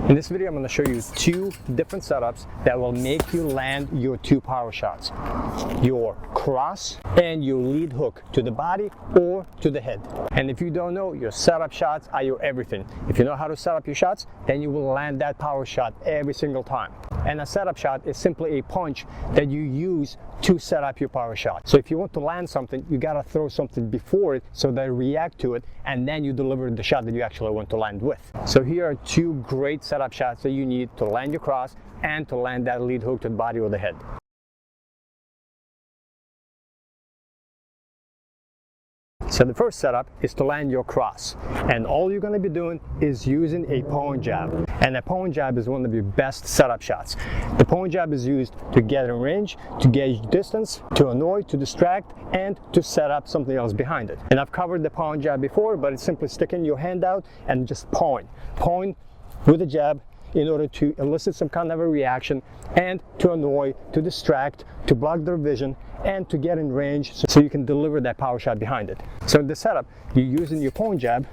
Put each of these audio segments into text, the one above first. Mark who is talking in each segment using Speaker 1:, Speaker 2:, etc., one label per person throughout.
Speaker 1: In this video, I'm going to show you 2 different setups that will make you land your 2 power shots. Your cross and your lead hook to the body or to the head. And if you don't know, your setup shots are your everything. If you know how to set up your shots, then you will land that power shot every single time. And a setup shot is simply a punch that you use to set up your power shot. So if you want to land something, you gotta throw something before it so they react to it, and then you deliver the shot that you actually want to land with. So here are 2 great setup shots that you need to land your cross and to land that lead hook to the body or the head. So the first setup is to land your cross, and all you're going to be doing is using a pwn jab, and a pwn jab is one of your best setup shots. The pwn jab is used to get in range, to gauge distance, to annoy, to distract, and to set up something else behind it. And I've covered the pwn jab before, but it's simply sticking your hand out and just pawing with a jab in order to elicit some kind of a reaction and to annoy, to distract, to block their vision, and to get in range so you can deliver that power shot behind it. So in the setup, you're using your pwn jab,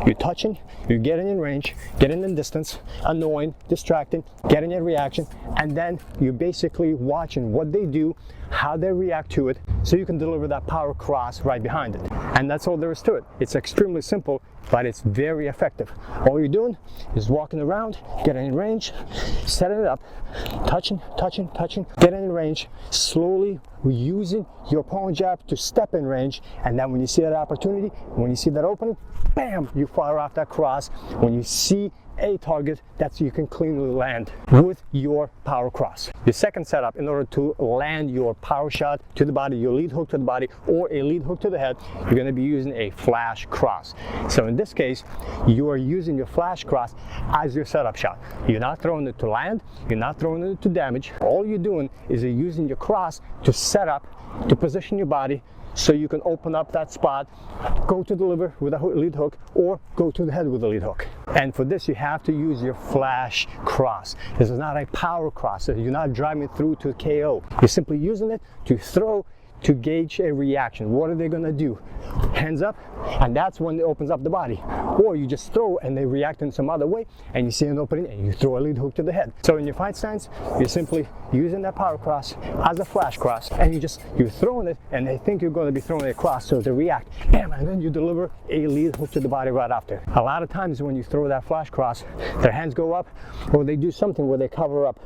Speaker 1: you're touching, you're getting in range, getting in distance, annoying, distracting, getting a reaction, and then you're basically watching what they do, how they react to it, so you can deliver that power cross right behind it. And that's all there is to it. It's extremely simple, but it's very effective. All you're doing is walking around, getting in range, setting it up, touching, getting in range, slowly using your pwn jab to step in range, and then when you see that opportunity, when you see that opening, bam, you fire off that cross. When you see a target that you can cleanly land with your power cross. The second setup, in order to land your power shot to the body, your lead hook to the body or a lead hook to the head, you're going to be using a flash cross. So in this case, you are using your flash cross as your setup shot. You're not throwing it to land, you're not throwing it to damage. All you're doing is you're using your cross to set up, to position your body, so you can open up that spot, go to deliver with a lead hook, or go to the head with a lead hook. And for this, you have to use your flash cross. This is not a power cross, so you're not driving through to KO. You're simply using it to throw, to gauge a reaction. What are they gonna do? Hands up, and that's when it opens up the body. Or you just throw and they react in some other way, and you see an opening and you throw a lead hook to the head. So in your fight stance, you're simply using that power cross as a flash cross, and you're throwing it, and they think you're going to be throwing it across, so they react, bam, and then you deliver a lead hook to the body right after. A lot of times when you throw that flash cross, their hands go up, or they do something where they cover up,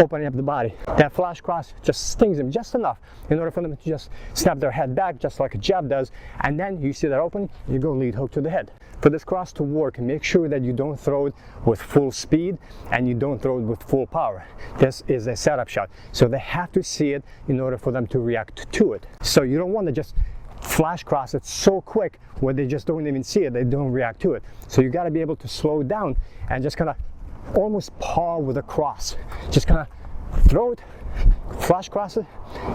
Speaker 1: opening up the body. That flash cross just stings them just enough in order for them to just snap their head back, just like a jab does, and then you see that opening, you go lead hook to the head. For this cross to work, make sure that you don't throw it with full speed and you don't throw it with full power. This is a setup shot, so they have to see it in order for them to react to it. So you don't want to just flash cross it so quick where they just don't even see it, they don't react to it. So you got to be able to slow down and just kind of almost paw with a cross. Just kind of throw it, flash cross it,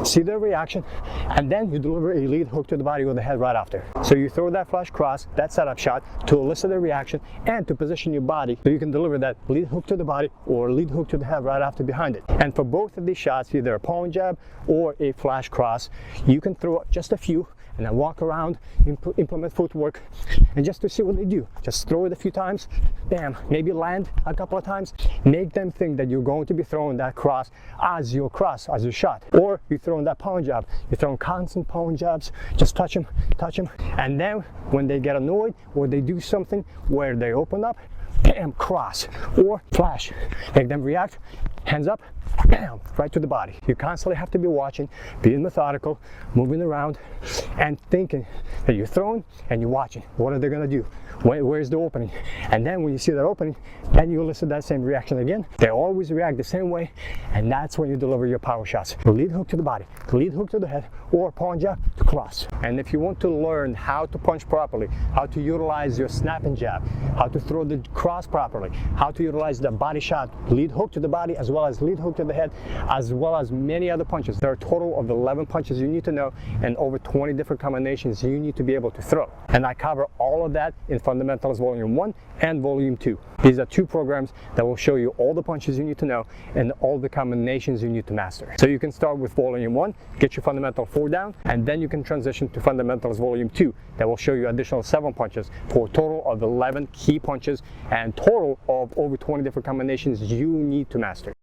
Speaker 1: see their reaction, and then you deliver a lead hook to the body or the head right after. So you throw that flash cross, that setup shot, to elicit a reaction and to position your body so you can deliver that lead hook to the body or lead hook to the head right after behind it. And for both of these shots, either a pwn jab or a flash cross, you can throw just a few and then walk around, implement footwork, and just to see what they do. Just throw it a few times, bam, maybe land a couple of times, make them think that you're going to be throwing that cross, as your shot. Or you're throwing that pwn jab, you're throwing constant pwn jabs, just touch them, and then when they get annoyed or they do something where they open up, bam, cross, or flash, make them react, hands up, bam, right to the body. You constantly have to be watching, being methodical, moving around, and thinking that you're throwing and you're watching. What are they gonna do? Where's the opening? And then when you see that opening, then you elicit that same reaction again. They always react the same way, and that's when you deliver your power shots. Lead hook to the body, lead hook to the head, or pwn jab to cross. And if you want to learn how to punch properly, how to utilize your snap and jab, how to throw the cross properly, how to utilize the body shot, lead hook to the body as well as lead hook to the head, as well as many other punches. There are a total of 11 punches you need to know and over 20 different combinations you need to be able to throw. And I cover all of that in Fundamentals Volume 1 and Volume 2. These are 2 programs that will show you all the punches you need to know and all the combinations you need to master. So you can start with volume 1, get your fundamental 4 down, and then you can transition to fundamentals volume 2 that will show you additional 7 punches for a total of 11 key punches and total of over 20 different combinations you need to master.